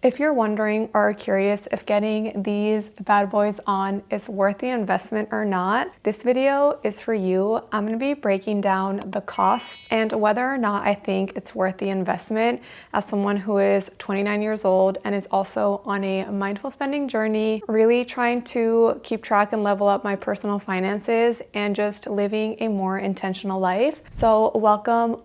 If you're wondering or are curious if getting these bad boys on is worth the investment or not, this video is for you. I'm going to be breaking down the costs and whether or not I think it's worth the investment as someone who is 29 years old and is also on a mindful spending journey, really trying to keep track and level up my personal finances and just living a more intentional life. So welcome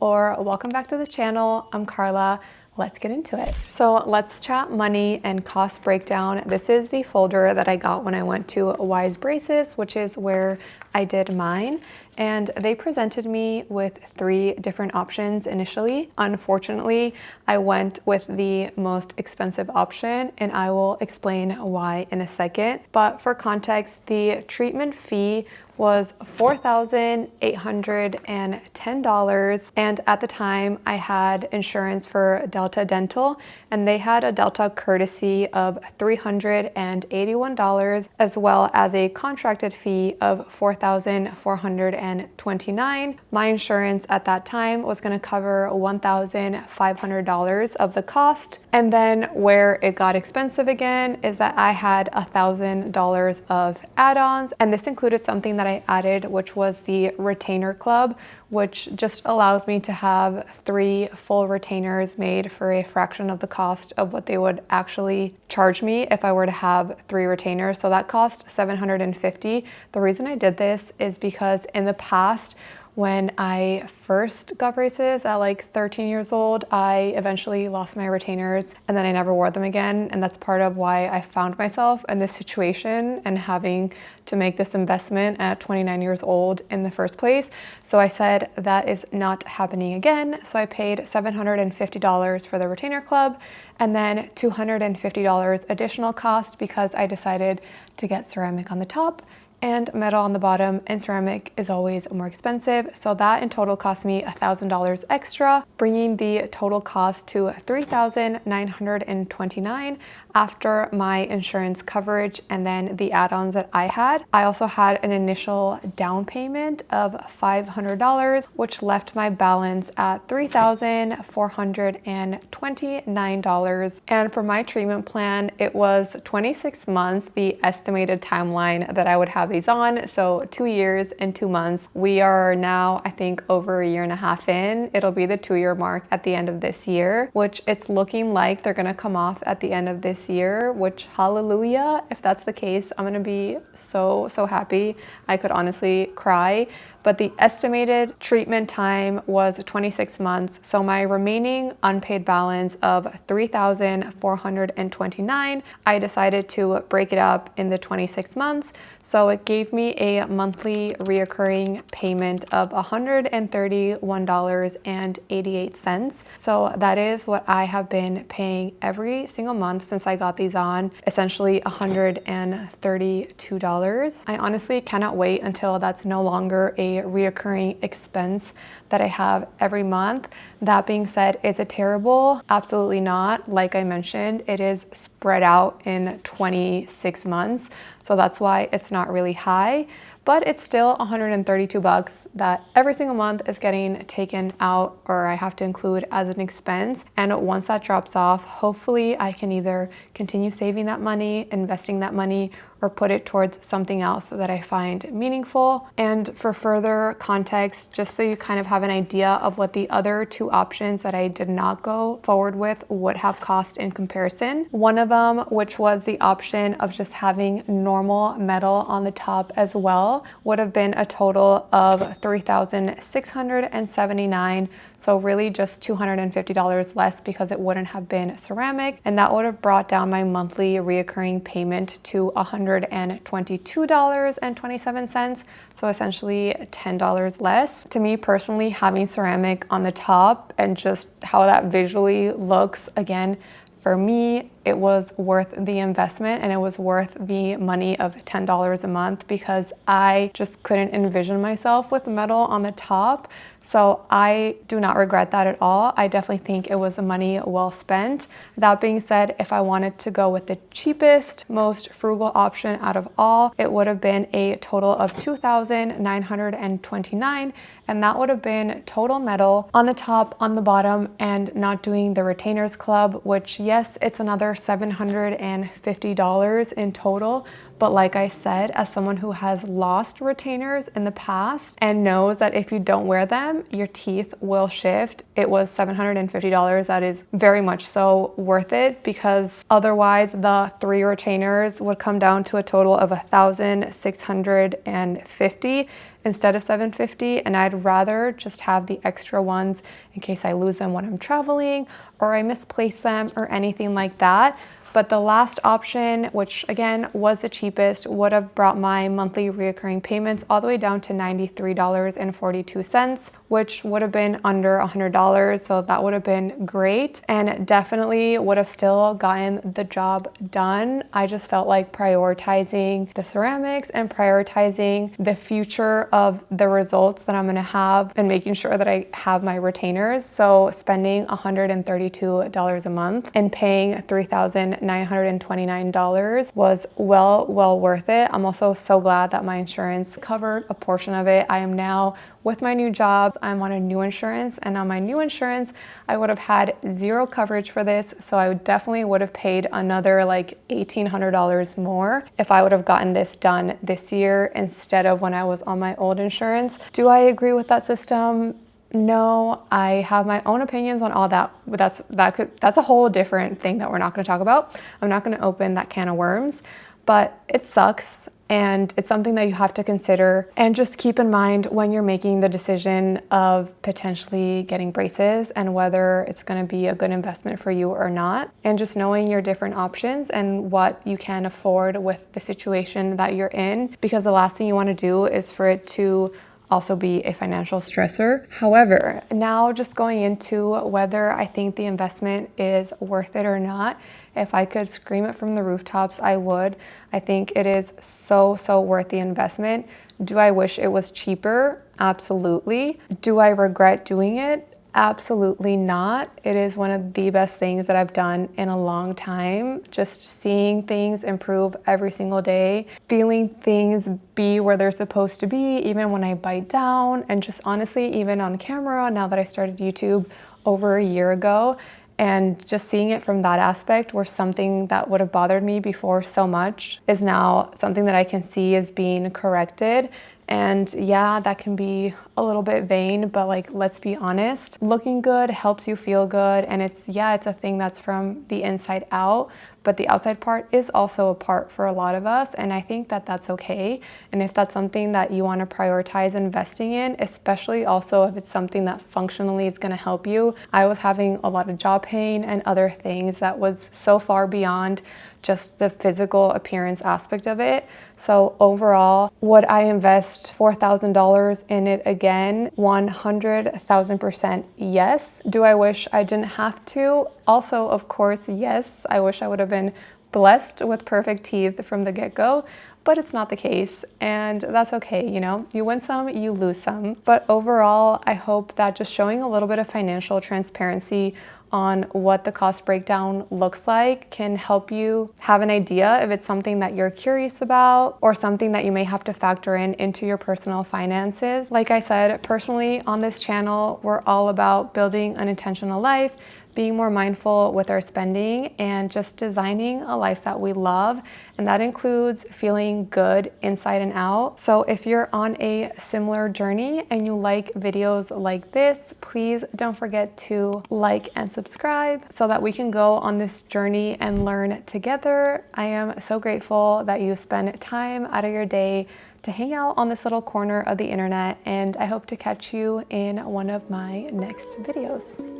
back to the channel. I'm Carla. Let's get into it. So let's chat money and cost breakdown. This is the folder that I got when I went to Wise Braces, which is where I did mine. And they presented me with 3 different options initially. Unfortunately, I went with the most expensive option, and I will explain why in a second. But for context, the treatment fee was $4,810, and at the time I had insurance for Delta Dental, and they had a Delta courtesy of $381, as well as a contracted fee of $4,429. My insurance at that time was going to cover $1,500 of the cost. And then where it got expensive again is that I had $1,000 of add-ons, and this included something that I added, which was the retainer club, which just allows me to have 3 full retainers made for a fraction of the cost of what they would actually charge me if I were to have 3 retainers. So that cost $750. The reason I did this is because in the past, when I first got braces at like 13 years old, I eventually lost my retainers and then I never wore them again. And that's part of why I found myself in this situation and having to make this investment at 29 years old in the first place. So I said that is not happening again. So I paid $750 for the retainer club and then $250 additional cost because I decided to get ceramic on the top and metal on the bottom, and ceramic is always more expensive. So that in total cost me $1,000 extra, bringing the total cost to $3,929 after my insurance coverage and then the add-ons that I had. I also had an initial down payment of $500, which left my balance at $3,429. And for my treatment plan, it was 26 months, the estimated timeline that I would have these on. So 2 years and 2 months. We are now, I think, over a year and a half in. It'll be the 2-year mark at the end of this year, which it's looking like they're gonna come off at the end of this year, which hallelujah. If that's the case, I'm gonna be so happy. I could honestly cry. But the estimated treatment time was 26 months. So my remaining unpaid balance of $3,429, I decided to break it up in the 26 months. So it gave me a monthly reoccurring payment of $131.88. So that is what I have been paying every single month since I got these on, essentially $132. I honestly cannot wait until that's no longer a reoccurring expense that I have every month. That being said, is it terrible? Absolutely not. Like I mentioned, it is spread out in 26 months. So that's why it's not really high, but it's still $132 that every single month is getting taken out or I have to include as an expense. And once that drops off, hopefully I can either continue saving that money, investing that money, or put it towards something else that I find meaningful. And for further context, just so you kind of have an idea of what the other 2 options that I did not go forward with would have cost in comparison. One of them, which was the option of just having normal metal on the top as well, would have been a total of $3,679. So really just $250 less because it wouldn't have been ceramic, and that would have brought down my monthly reoccurring payment to $122.27. So essentially $10 less. To me personally, having ceramic on the top and just how that visually looks, again, for me, it was worth the investment and it was worth the money of $10 a month because I just couldn't envision myself with metal on the top. So I do not regret that at all. I definitely think it was money well spent. That being said, if I wanted to go with the cheapest, most frugal option out of all, it would have been a total of $2,929, and that would have been total metal on the top, on the bottom, and not doing the retainers club, which yes, it's another $750 in total. But like I said, as someone who has lost retainers in the past and knows that if you don't wear them, your teeth will shift, it was $750. That is very much so worth it, because otherwise the 3 retainers would come down to a total of $1,650 instead of $750. And I'd rather just have the extra ones in case I lose them when I'm traveling or I misplace them or anything like that. But the last option, which again was the cheapest, would have brought my monthly reoccurring payments all the way down to $93.42, which would have been under $100. So that would have been great and definitely would have still gotten the job done. I just felt like prioritizing the ceramics and prioritizing the future of the results that I'm going to have and making sure that I have my retainers. So spending $132 a month and paying $3,929 was well worth it. I'm also so glad that my insurance covered a portion of it. I am now with my new job, I'm on a new insurance, and on my new insurance, I would have had 0 coverage for this. So I definitely would have paid another like $1,800 more if I would have gotten this done this year instead of when I was on my old insurance. Do I agree with that system? No, I have my own opinions on all that, but that's a whole different thing that we're not going to talk about. I'm not going to open that can of worms, but it sucks. And it's something that you have to consider and just keep in mind when you're making the decision of potentially getting braces and whether it's going to be a good investment for you or not. And just knowing your different options and what you can afford with the situation that you're in, because the last thing you want to do is for it to also be a financial stressor. However, now just going into whether I think the investment is worth it or not, if I could scream it from the rooftops, I would. I think it is so worth the investment. Do I wish it was cheaper? Absolutely. Do I regret doing it? Absolutely not. It is one of the best things that I've done in a long time. Just seeing things improve every single day, feeling things be where they're supposed to be, even when I bite down, and just honestly, even on camera, now that I started YouTube over a year ago, and just seeing it from that aspect where something that would have bothered me before so much is now something that I can see is being corrected. And yeah, that can be a little bit vain, but like, let's be honest, looking good helps you feel good. And it's a thing that's from the inside out, but the outside part is also a part for a lot of us. And I think that that's okay. And if that's something that you want to prioritize investing in, especially also if it's something that functionally is going to help you. I was having a lot of jaw pain and other things that was so far beyond just the physical appearance aspect of it. So overall, would I invest $4,000 in it again? 100,000% yes. Do I wish I didn't have to? Also, of course, yes. I wish I would have been blessed with perfect teeth from the get-go, but it's not the case, and that's okay. You know, you win some, you lose some. But overall, I hope that just showing a little bit of financial transparency on what the cost breakdown looks like can help you have an idea if it's something that you're curious about or something that you may have to factor in into your personal finances. Like I said, personally on this channel, we're all about building an intentional life, being more mindful with our spending, and just designing a life that we love. And that includes feeling good inside and out. So if you're on a similar journey and you like videos like this, please don't forget to like and subscribe so that we can go on this journey and learn together. I am so grateful that you spend time out of your day to hang out on this little corner of the internet, and I hope to catch you in one of my next videos.